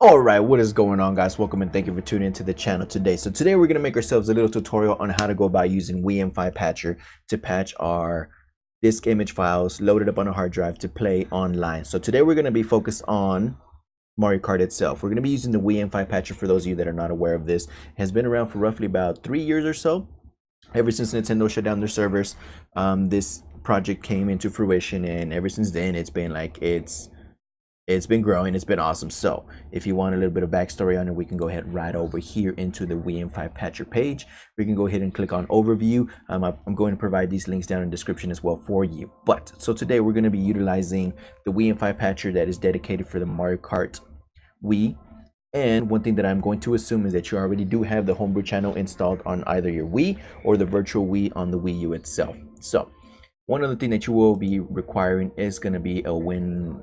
Alright, what is going on, guys? Welcome and thank you for tuning into the channel today. So today we're going to make ourselves a little tutorial on how to go about using WIIMFI Patcher to patch our disk image files loaded up on a hard drive to play online. So today we're going to be focused on Mario Kart itself. We're going to be using the WIIMFI Patcher. For those of you that are not aware of this, it has been around for roughly about 3 years or so. Ever since Nintendo shut down their servers, this project came into fruition, and ever since then it's been like it's been growing. It's been awesome. So if you want a little bit of backstory on it, we can go ahead right over here into the WIIMFI Patcher page. We can go ahead and click on overview. I'm going to provide these links down in the description as well for you. But so today we're going to be utilizing the WIIMFI Patcher that is dedicated for the Mario Kart Wii. And one thing that I'm going to assume is that you already do have the homebrew channel installed on either your Wii or the virtual Wii on the Wii U itself. So one other thing that you will be requiring is going to be a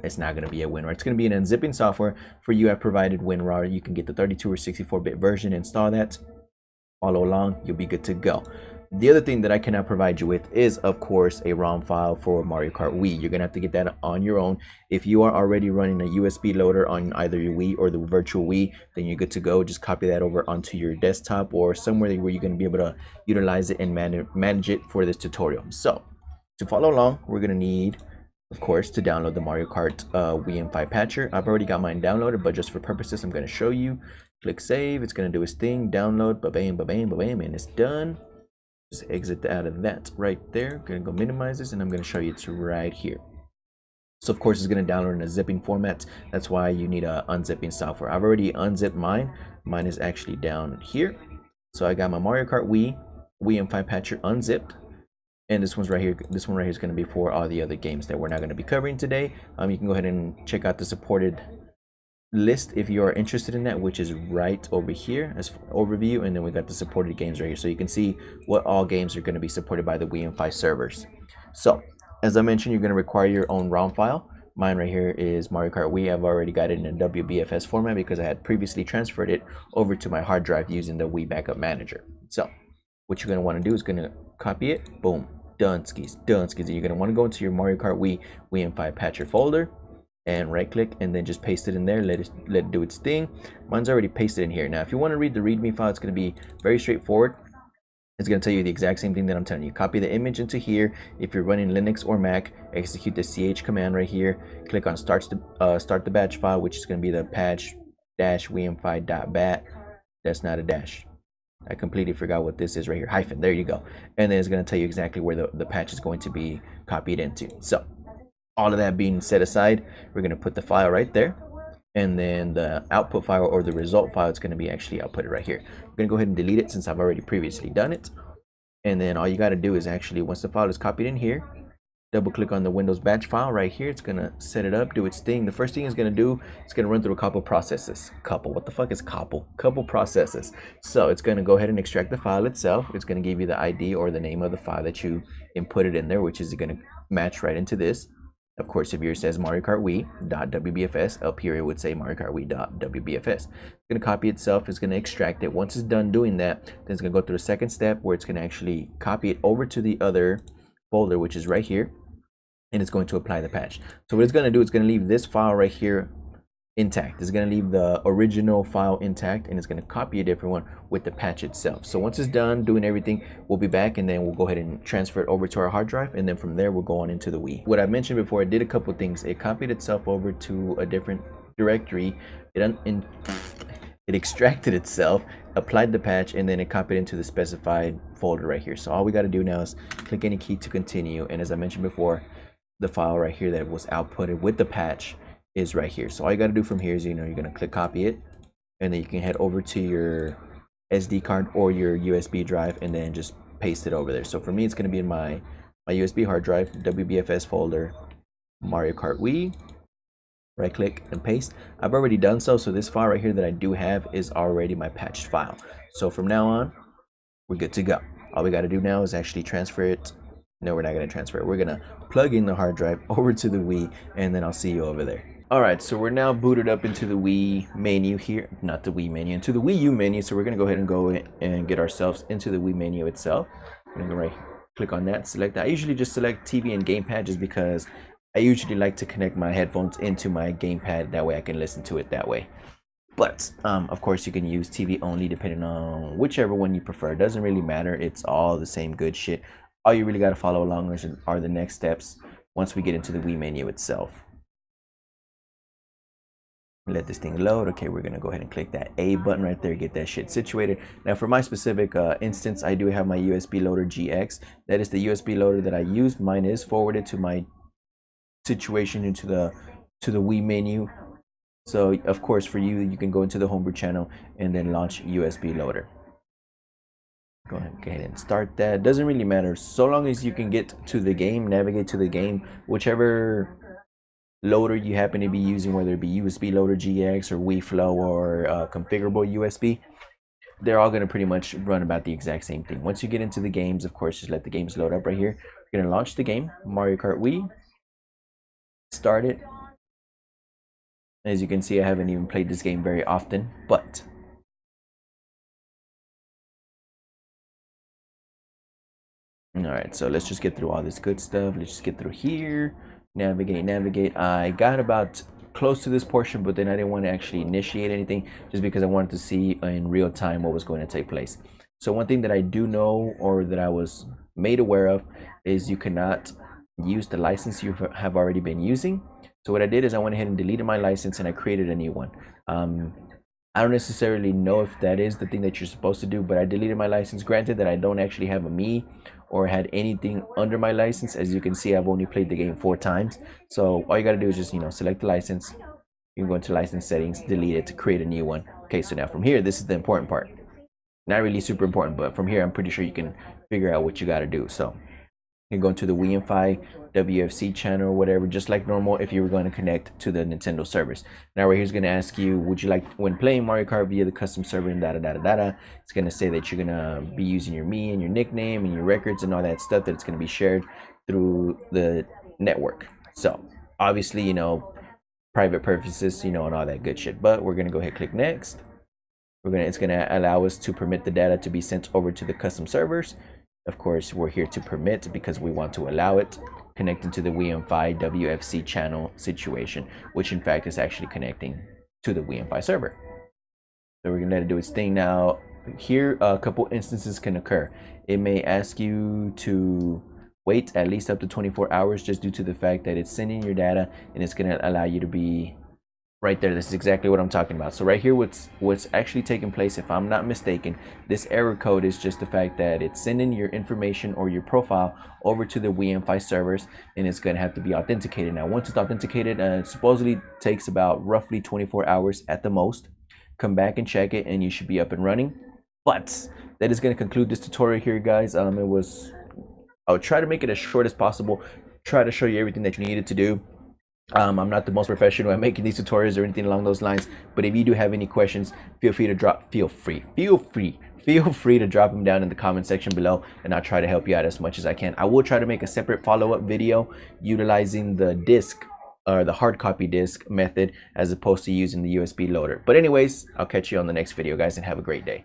it's not going to be a WinRAR. It's going to be an unzipping software. For you, I've provided WinRAR. You can get the 32 or 64-bit version, install that, follow along, you'll be good to go. The other thing that I cannot provide you with is, of course, a ROM file for Mario Kart Wii. You're going to have to get that on your own. If you are already running a USB loader on either your Wii or the virtual Wii, then you're good to go. Just copy that over onto your desktop or somewhere where you're going to be able to utilize it and manage it for this tutorial. So to follow along, we're going to need, of course, to download the Mario Kart WIIMFI Patcher. I've already got mine downloaded, but just for purposes, I'm going to show you. Click save. It's going to do its thing. Download. Ba-bam, ba-bam, ba-bam, and it's done. Just exit out of that right there. I'm going to go minimize this, and I'm going to show you it's right here. So, of course, it's going to download in a zipping format. That's why you need a unzipping software. I've already unzipped mine. Mine is actually down here. So I got my Mario Kart Wii WIIMFI Patcher unzipped. And this one's right here. This one right here is going to be for all the other games that we're not going to be covering today. You can go ahead and check out the supported list if you are interested in that, which is right over here as overview. And then we got the supported games right here, so you can see what all games are going to be supported by the WIIMFI servers. So as I mentioned, you're going to require your own ROM file. Mine right here is Mario Kart Wii. I've already got it in a WBFS format because I had previously transferred it over to my hard drive using the Wii Backup Manager. So what you're going to want to do is going to copy it. Boom. Done skis. You're going to want to go into your Mario Kart Wii WIIMFI Patcher folder and right click and then just paste it in there. Let it do its thing. Mine's already pasted in here. Now if you want to read the readme file, it's going to be very straightforward. It's going to tell you the exact same thing that I'm telling you. Copy the image into here. If you're running Linux or Mac, execute the ch command right here. Click on start the batch file, which is going to be the patch-wiimfi.bat. That's not a dash. I completely forgot what this is right here. Hyphen. There you go. And then it's going to tell you exactly where the patch is going to be copied into. So all of that being set aside, we're going to put the file right there. And then the output file or the result file is going to be actually outputted right here. I'm going to go ahead and delete it since I've already previously done it. And then all you got to do is actually, once the file is copied in here, double click on the Windows batch file right here. It's going to set it up, do its thing. The first thing it's going to do, it's going to run through a couple processes. What the fuck is couple? Couple processes. So it's going to go ahead and extract the file itself. It's going to give you the ID or the name of the file that you inputted in there, which is going to match right into this. Of course, if yours says Mario Kart Wii.wbfs, up here it would say Mario Kart Wii.wbfs. It's going to copy itself. It's going to extract it. Once it's done doing that, then it's going to go through the second step where it's going to actually copy it over to the other folder, which is right here. And it's going to apply the patch. So what it's going to do, it's going to leave this file right here intact. It's going to leave the original file intact, and it's going to copy a different one with the patch itself. So once it's done doing everything, we'll be back, and then we'll go ahead and transfer it over to our hard drive, and then from there we'll go on into the Wii. What I mentioned before, it did a couple things. It copied itself over to a different directory. It extracted itself, applied the patch, and then it copied into the specified folder right here. So all we got to do now is click any key to continue, and as I mentioned before, the file right here that was outputted with the patch is right here. So all you got to do from here is, you're going to click copy it, and then you can head over to your SD card or your USB drive and then just paste it over there. So for me, it's going to be in my USB hard drive, WBFS folder, Mario Kart Wii. Right click and paste. I've already done so. So this file right here that I do have is already my patched file. So from now on, we're good to go. All we got to do now is actually transfer it. No, we're not going to transfer it. We're going to plug in the hard drive over to the Wii, and then I'll see you over there. Alright, so we're now booted up into the Wii menu here. Not the Wii menu, into the Wii U menu. So we're going to go ahead and go and get ourselves into the Wii menu itself. I'm going to go right, click on that, select that. I usually just select TV and gamepad just because I usually like to connect my headphones into my gamepad. That way I can listen to it that way. But of course you can use TV only depending on whichever one you prefer. It doesn't really matter, it's all the same good shit. All you really got to follow along are the next steps once we get into the Wii menu itself. Let this thing load. Okay, we're gonna go ahead and click that A button right there, get that shit situated. Now for my specific instance, I do have my USB loader GX. That is the USB loader that I used. Mine is forwarded to my situation into the Wii menu. So of course for you, you can go into the homebrew channel and then launch USB loader. Go ahead and start that. Doesn't really matter, so long as you can get to the game, navigate to the game, whichever loader you happen to be using, whether it be USB loader GX or Wii Flow or configurable USB, they're all going to pretty much run about the exact same thing. Once you get into the games, of course, just let the games load up right here. You're going to launch the game, Mario Kart Wii, start it. As you can see, I haven't even played this game very often, but alright, so let's just get through all this good stuff. Let's just get through here. Navigate. I got about close to this portion, but then I didn't want to actually initiate anything just because I wanted to see in real time what was going to take place. So one thing that I do know, or that I was made aware of, is you cannot use the license you have already been using. So what I did is I went ahead and deleted my license and I created a new one. I don't necessarily know if that is the thing that you're supposed to do, but I deleted my license. Granted that I don't actually have a Mii or had anything under my license. As you can see, I've only played the game 4 times. So all you gotta do is just, select the license. You can go into license settings, delete it to create a new one. Okay, so now from here, this is the important part. Not really super important, but from here, I'm pretty sure you can figure out what you gotta do. So you can go into the WIIMFI WFC channel or whatever, just like normal if you were going to connect to the Nintendo servers. Now right here is going to ask you, would you like, when playing Mario Kart via the custom server and it's going to say that you're going to be using your Mii and your nickname and your records and all that stuff, that it's going to be shared through the network. So obviously, private purposes, and all that good shit. But we're going to go ahead and click next. It's going to allow us to permit the data to be sent over to the custom servers. Of course, we're here to permit because we want to allow it, connecting to the WIIMFI WFC channel situation, which in fact is actually connecting to the WIIMFI server. So we're gonna let it do its thing. Now here, a couple instances can occur. It may ask you to wait at least up to 24 hours just due to the fact that it's sending your data and it's gonna allow you to be right there. This is exactly what I'm talking about. So right here, what's actually taking place, if I'm not mistaken, this error code is just the fact that it's sending your information or your profile over to the WIIMFI servers, and it's going to have to be authenticated. Now once it's authenticated, it supposedly takes about roughly 24 hours at the most. Come back and check it and you should be up and running. But that is going to conclude this tutorial here, guys. I'll try to make it as short as possible, try to show you everything that you needed to do. I'm not the most professional at making these tutorials or anything along those lines, but if you do have any questions, feel free to drop them down in the comment section below, and I'll try to help you out as much as I can. I will try to make a separate follow-up video utilizing the disc or the hard copy disc method as opposed to using the USB loader. But anyways, I'll catch you on the next video, guys, and have a great day.